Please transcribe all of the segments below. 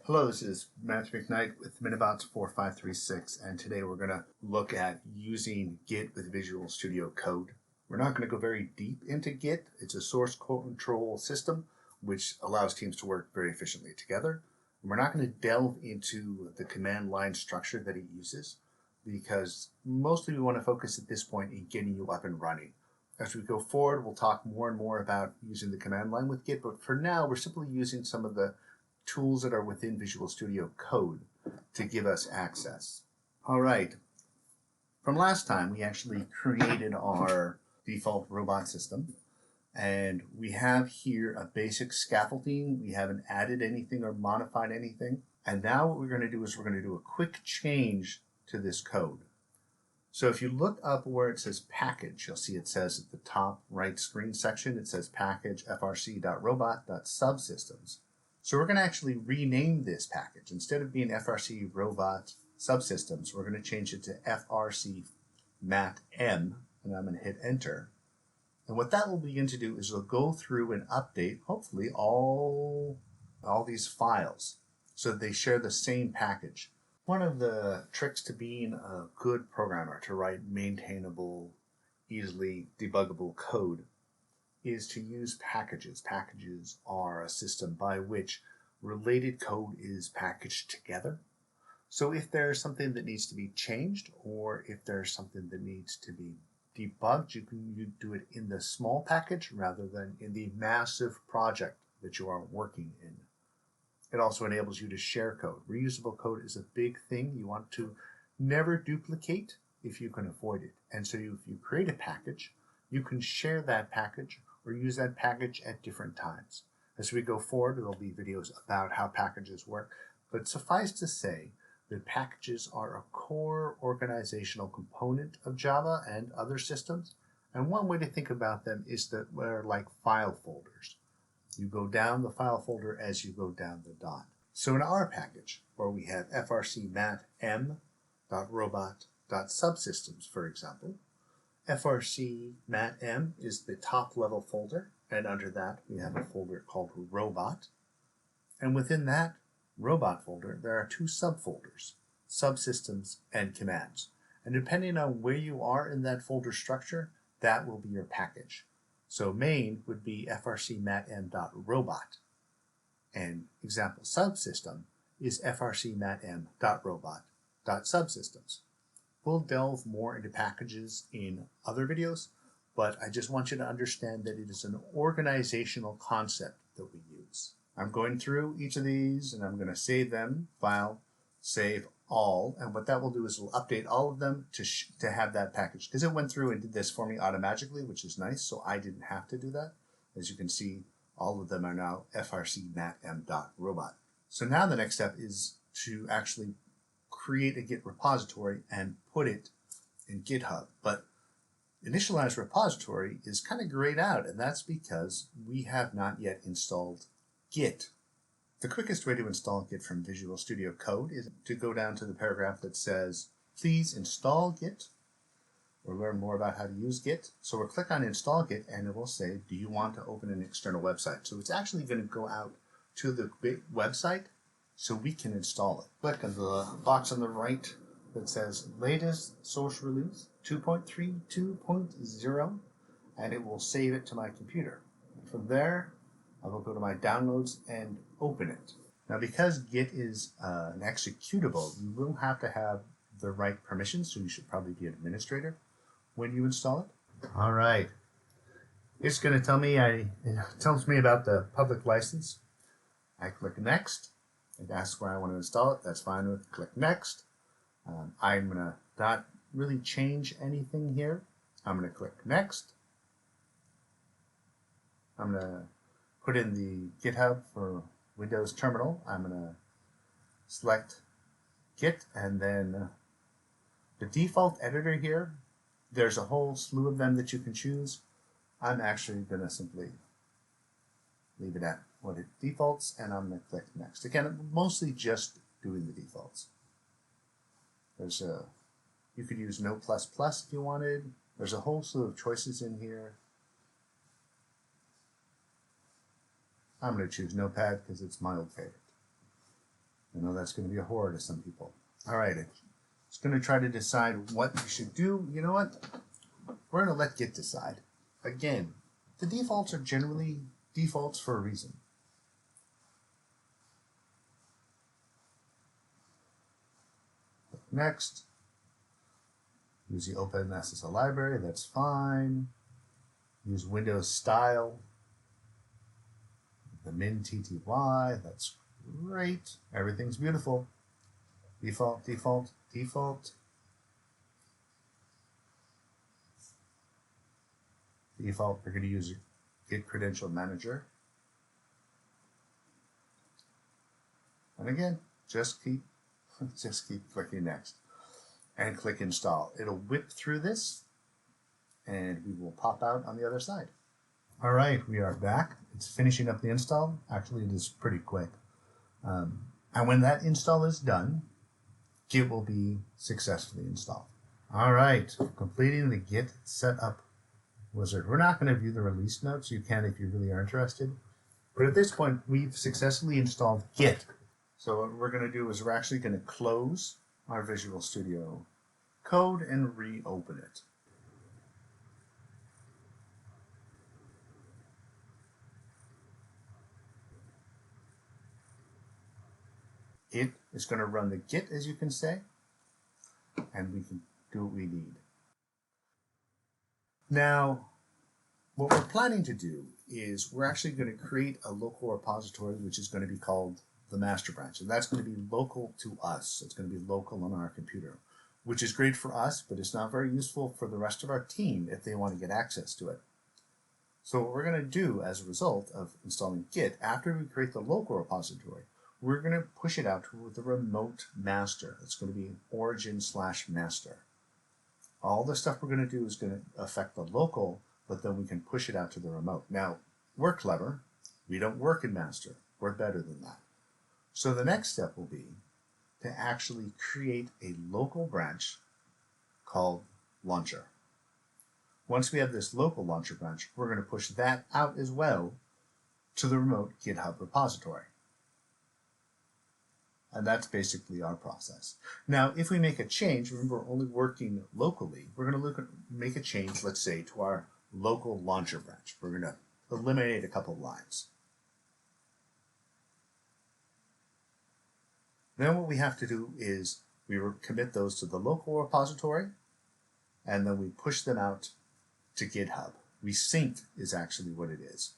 Hello, this is Matthew McKnight with Minibots 4536, and today we're going to look at using Git with Visual Studio Code. We're not going to go very deep into Git. It's a source control system which allows teams to work very efficiently together. And we're not going to delve into the command line structure that it uses because mostly we want to focus at this point in getting you up and running. As we go forward, we'll talk more and more about using the command line with Git, but for now we're simply using some of the tools that are within Visual Studio Code to give us access. All right, from last time we actually created our default robot system, and we have here a basic scaffolding. We haven't added anything or modified anything, and now what we're going to do is we're going to do a quick change to this code. So if you look up where it says package, you'll see it says at the top right screen section, it says package frc.robot.subsystems. So we're going to actually rename this package. Instead of being FRC Robot Subsystems, we're going to change it to FRC MAT M, and I'm going to hit enter. And what that will begin to do is it'll go through and update, hopefully, all these files so that they share the same package. One of the tricks to being a good programmer, to write maintainable, easily debuggable code, is to use packages. Packages are a system by which related code is packaged together. So if there's something that needs to be changed, or if there's something that needs to be debugged, you can do it in the small package rather than in the massive project that you are working in. It also enables you to share code. Reusable code is a big thing. You want to never duplicate if you can avoid it. And so if you create a package, you can share that package or use that package at different times. As we go forward, there will be videos about how packages work, but suffice to say that packages are a core organizational component of Java and other systems, and one way to think about them is that they're like file folders. You go down the file folder as you go down the dot. So in our package, where we have frcmatm.robot.subsystems, for example, FRC MATM is the top level folder, and under that we have a folder called Robot. And within that Robot folder, there are two subfolders, Subsystems and Commands. And depending on where you are in that folder structure, that will be your package. So main would be frcmatm.robot, and example subsystem is frcmatm.robot.subsystems. We'll delve more into packages in other videos, but I just want you to understand that it is an organizational concept that we use. I'm going through each of these and I'm going to save them, file, save all, and what that will do is it'll update all of them to have that package, because it went through and did this for me automatically, which is nice, so I didn't have to do that. As you can see, all of them are now frcmatm.robot. So now the next step is to actually create a Git repository and put it in GitHub. But initialize repository is kind of grayed out, and that's because we have not yet installed Git. The quickest way to install Git from Visual Studio Code is to go down to the paragraph that says, please install Git, or learn more about how to use Git. So we'll click on install Git and it will say, do you want to open an external website? So it's actually going to go out to the website so we can install it. Click on the box on the right that says latest source release 2.32.0, and it will save it to my computer. And from there, I will go to my downloads and open it. Now, because Git is an executable, you will have to have the right permissions, so you should probably be an administrator when you install it. All right. It's going to tell me, it tells me about the public license. I click next. It asks where I want to install it. That's fine with click next. I'm going to not really change anything here. I'm going to click next. I'm going to put in the GitHub for Windows Terminal. I'm going to select Git, and then the default editor here, there's a whole slew of them that you can choose. I'm actually going to simply leave it at what it defaults, and I'm going to click next. Again, I'm mostly just doing the defaults. There's you could use No++ if you wanted. There's a whole slew of choices in here. I'm going to choose Notepad because it's my old favorite. I know that's going to be a horror to some people. All right, it's going to try to decide what you should do. You know what? We're going to let Git decide. Again, the defaults are generally defaults for a reason. Next, use the OpenSSL library, that's fine. Use Windows style, the min_tty, that's great. Everything's beautiful. Default, default, default. Default, we're going to use Git Credential Manager. And again, just keep clicking next and click install. It'll whip through this and we will pop out on the other side. All right, we are back. It's finishing up the install. Actually, it is pretty quick. And when that install is done, Git will be successfully installed. All right, completing the Git setup wizard. We're not going to view the release notes. You can if you really are interested. But at this point, we've successfully installed Git. So what we're going to do is we're actually going to close our Visual Studio Code and reopen it. It is going to run the Git, as you can say, and we can do what we need. Now, what we're planning to do is we're actually going to create a local repository which is going to be called the master branch, and that's going to be local to us. It's going to be local on our computer, which is great for us, but it's not very useful for the rest of our team if they want to get access to it. So what we're going to do as a result of installing Git, after we create the local repository, we're going to push it out to the remote master. It's going to be origin/master. All the stuff we're going to do is going to affect the local, but then we can push it out to the remote. Now, we're clever. We don't work in master. We're better than that. So the next step will be to actually create a local branch called launcher. Once we have this local launcher branch, we're going to push that out as well to the remote GitHub repository. And that's basically our process. Now, if we make a change, remember we're only working locally, we're going to make a change, let's say, to our local launcher branch. We're going to eliminate a couple of lines. Then what we have to do is we commit those to the local repository, and then we push them out to GitHub. We sync is actually what it is.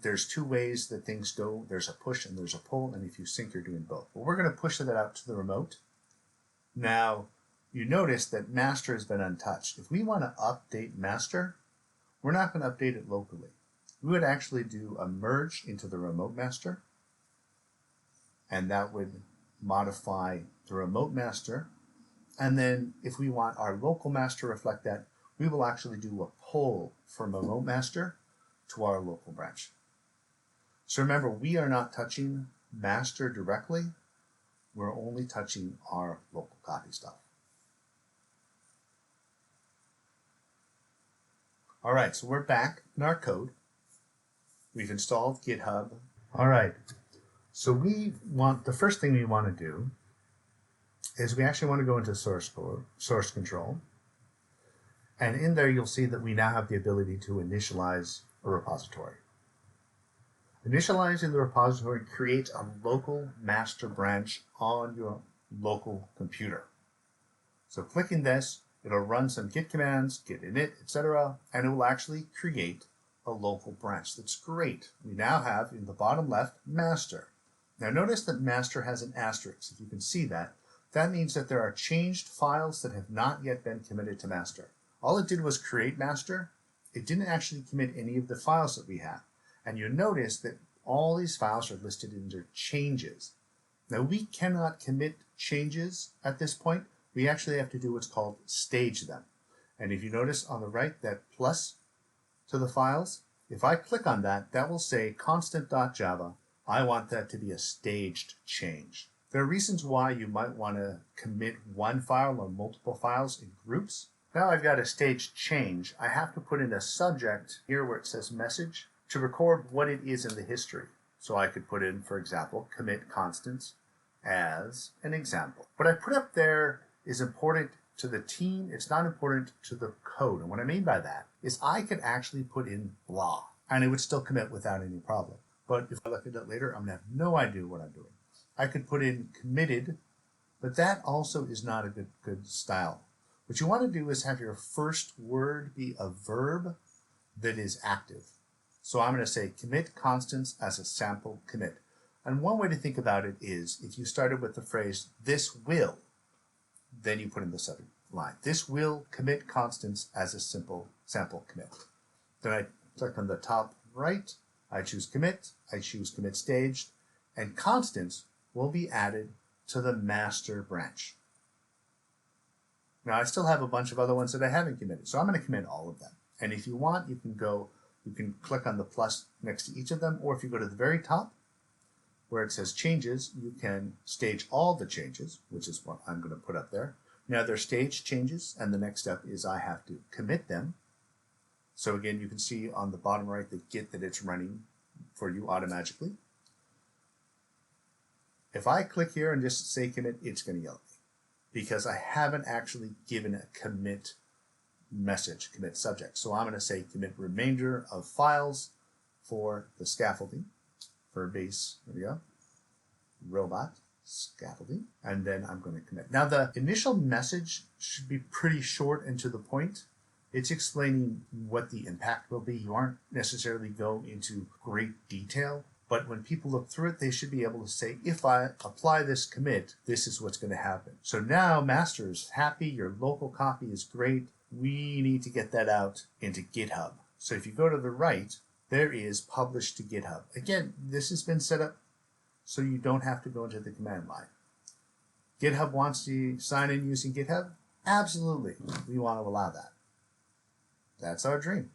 There's two ways that things go. There's a push and there's a pull, and if you sync, you're doing both. But we're going to push that out to the remote. Now, you notice that master has been untouched. If we want to update master, we're not going to update it locally. We would actually do a merge into the remote master, and that would modify the remote master. And then if we want our local master to reflect that, we will actually do a pull from remote master to our local branch. So remember, we are not touching master directly. We're only touching our local copy stuff. All right, so we're back in our code. We've installed GitHub. All right, so the first thing we want to do is we actually want to go into source control. And in there, you'll see that we now have the ability to initialize a repository. Initializing the repository creates a local master branch on your local computer. So clicking this, it'll run some git commands, git init, etc., and it will actually create a local branch. That's great. We now have in the bottom left master. Now notice that master has an asterisk. If you can see that, that means that there are changed files that have not yet been committed to master. All it did was create master. It didn't actually commit any of the files that we have. And you notice that all these files are listed under changes. Now we cannot commit changes at this point. We actually have to do what's called stage them. And if you notice on the right that plus to the files, if I click on that, that will say constant.java. I want that to be a staged change. There are reasons why you might want to commit one file or multiple files in groups. Now I've got a staged change. I have to put in a subject here where it says message to record what it is in the history. So I could put in, for example, commit constants as an example. What I put up there is important to the team. It's not important to the code. And what I mean by that is I could actually put in blah and it would still commit without any problem. But if I look at it later, I'm going to have no idea what I'm doing. I could put in committed, but that also is not a good style. What you want to do is have your first word be a verb that is active. So I'm going to say commit constants as a sample commit. And one way to think about it is if you started with the phrase this will, then you put in the subject line. This will commit constants as a simple sample commit. Then I click on the top right, I choose commit, I choose commit staged, and constants will be added to the master branch. Now I still have a bunch of other ones that I haven't committed, so I'm going to commit all of them. And if you want, you can click on the plus next to each of them, or if you go to the very top where it says changes, you can stage all the changes, which is what I'm going to put up there. Now they're staged changes, and the next step is I have to commit them. So again, you can see on the bottom right the Git that it's running for you automatically. If I click here and just say commit, it's going to yell at me because I haven't actually given a commit message, commit subject. So I'm going to say commit remainder of files for the scaffolding for base, there we go, robot scaffolding, and then I'm going to commit. Now the initial message should be pretty short and to the point. It's explaining what the impact will be. You aren't necessarily going into great detail, but when people look through it, they should be able to say, if I apply this commit, this is what's going to happen. So now master is happy, your local copy is great. We need to get that out into GitHub. So if you go to the right, there is publish to GitHub. Again, this has been set up so you don't have to go into the command line. GitHub wants to sign in using GitHub? Absolutely, we want to allow that. That's our dream.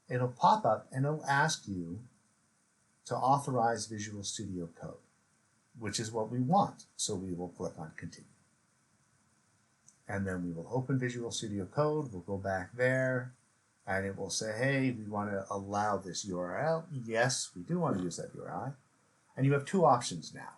It'll pop up and it'll ask you to authorize Visual Studio Code, which is what we want. So we will click on continue. And then we will open Visual Studio Code. We'll go back there and it will say, hey, we want to allow this URL. Yes, we do want to use that URI. And you have two options now.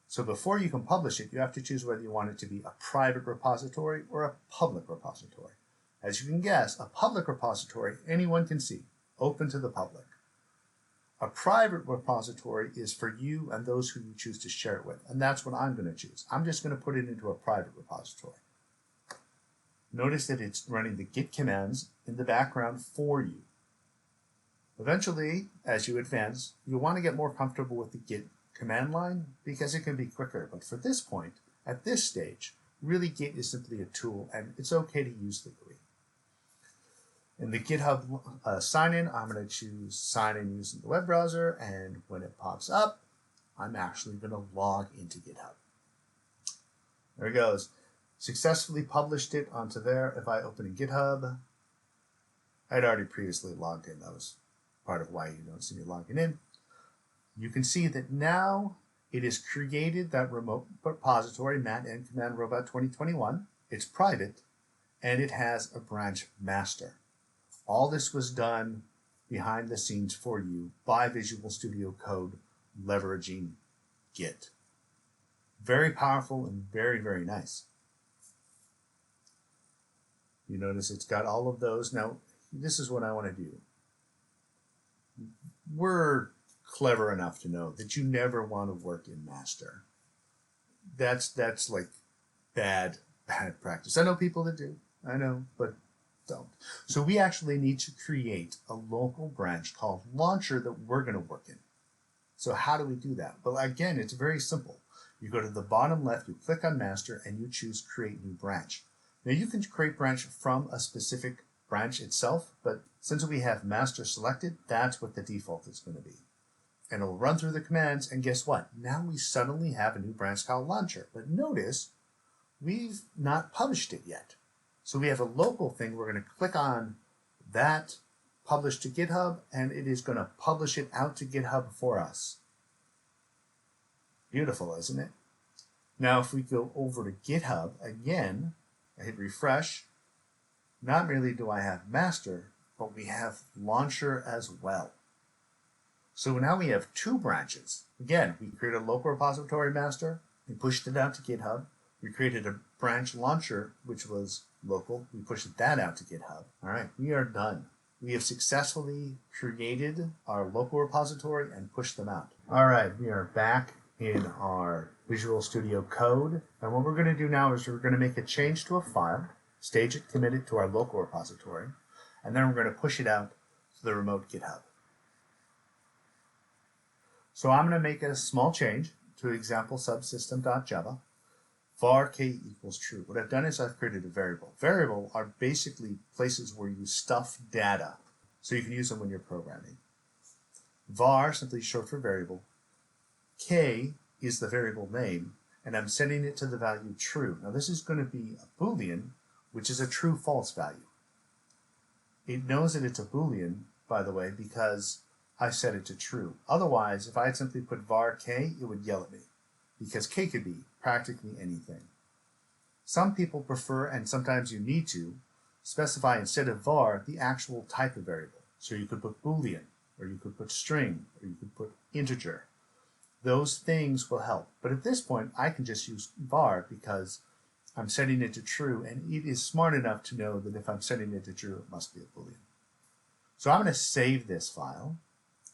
So before you can publish it, you have to choose whether you want it to be a private repository or a public repository. As you can guess, a public repository anyone can see, open to the public. A private repository is for you and those who you choose to share it with, and that's what I'm going to choose. I'm just going to put it into a private repository. Notice that it's running the Git commands in the background for you. Eventually, as you advance, you'll want to get more comfortable with the Git command line because it can be quicker. But for this point, at this stage, really Git is simply a tool, and it's okay to use the GUI. In the GitHub sign-in, I'm going to choose sign in using the web browser, and when it pops up, I'm actually going to log into GitHub. There it goes. Successfully published it onto there. If I open in GitHub, I'd already previously logged in. That was part of why you don't see me logging in. You can see that now it has created that remote repository, Matt and Command Robot 2021. It's private, and it has a branch master. All this was done behind the scenes for you by Visual Studio Code, leveraging Git. Very powerful and very, very nice. You notice it's got all of those. Now, this is what I want to do. We're clever enough to know that you never want to work in master. That's like bad practice. I know people that do. I know, but don't. So we actually need to create a local branch called launcher that we're going to work in. So how do we do that? Well, again, it's very simple. You go to the bottom left, you click on master, and you choose create new branch. Now you can create branch from a specific branch itself, but since we have master selected, that's what the default is going to be. And it'll run through the commands, and guess what? Now we suddenly have a new branch called launcher. But notice, we've not published it yet. So we have a local thing. We're going to click on that, publish to GitHub, and it is going to publish it out to GitHub for us. Beautiful, isn't it? Now if we go over to GitHub again, I hit refresh, not merely do I have master, but we have launcher as well. So now we have two branches. Again, we created a local repository master, we pushed it out to GitHub. We created a branch launcher, which was local. We pushed that out to GitHub. All right, we are done. We have successfully created our local repository and pushed them out. All right, we are back in our Visual Studio Code. And what we're going to do now is we're going to make a change to a file, stage it, commit it to our local repository, and then we're going to push it out to the remote GitHub. So I'm going to make a small change to example subsystem.java. var k equals true. What I've done is I've created a variable. Variable are basically places where you stuff data, so you can use them when you're programming. Var, simply short for variable. K is the variable name, and I'm setting it to the value true. Now this is going to be a Boolean, which is a true-false value. It knows that it's a Boolean, by the way, because I set it to true. Otherwise, if I had simply put var k, it would yell at me, because k could be practically anything. Some people prefer, and sometimes you need to, specify instead of var the actual type of variable. So you could put Boolean, or you could put string, or you could put integer. Those things will help. But at this point, I can just use var because I'm setting it to true, and it is smart enough to know that if I'm setting it to true, it must be a Boolean. So I'm going to save this file,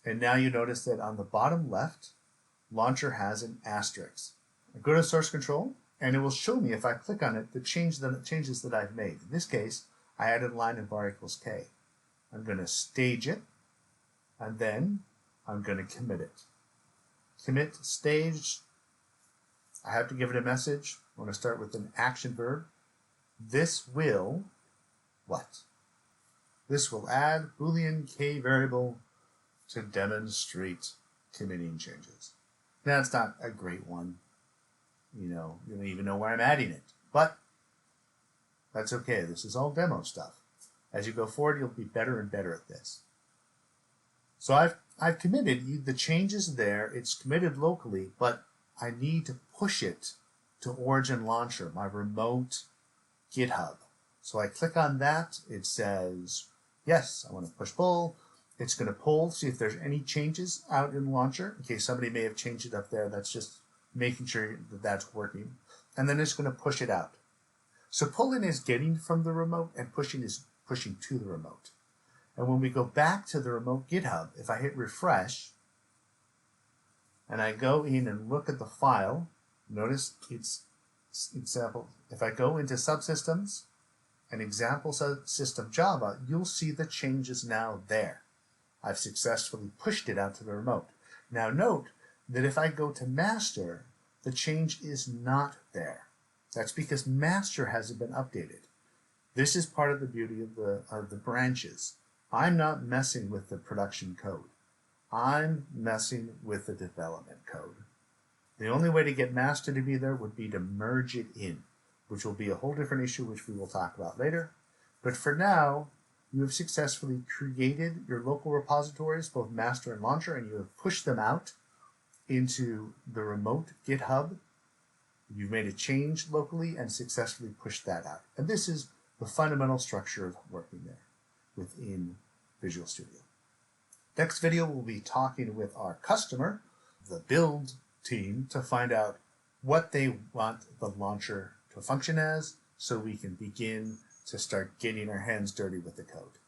and now you notice that on the bottom left, Launcher has an asterisk. I go to source control, and it will show me, if I click on it, the changes that I've made. In this case, I added a line in var equals k. I'm going to stage it, and then I'm going to commit it. Commit staged. I have to give it a message. I want to start with an action verb. This will what? This will add Boolean k variable to demonstrate committing changes. That's not a great one. You don't even know where I'm adding it. But that's okay. This is all demo stuff. As you go forward, you'll be better and better at this. So I've committed the changes there. It's committed locally, but I need to push it to Origin Launcher, my remote GitHub. So I click on that. It says, yes, I want to push pull. It's going to pull, see if there's any changes out in Launcher. In case somebody may have changed it up there, that's just making sure that that's working. And then it's going to push it out. So pulling is getting from the remote, and pushing is pushing to the remote. And when we go back to the remote GitHub, if I hit refresh, and I go in and look at the file, notice it's example. If I go into subsystems and example subsystem Java, you'll see the changes now there. I've successfully pushed it out to the remote. Now note that if I go to master, the change is not there. That's because master hasn't been updated. This is part of the beauty of the branches. I'm not messing with the production code. I'm messing with the development code. The only way to get master to be there would be to merge it in, which will be a whole different issue, which we will talk about later. But for now, you have successfully created your local repositories, both master and launcher, and you have pushed them out into the remote GitHub. You've made a change locally and successfully pushed that out. And this is the fundamental structure of working there within Visual Studio. Next video, we'll be talking with our customer, the build team, to find out what they want the launcher to function as, so we can begin to start getting our hands dirty with the code.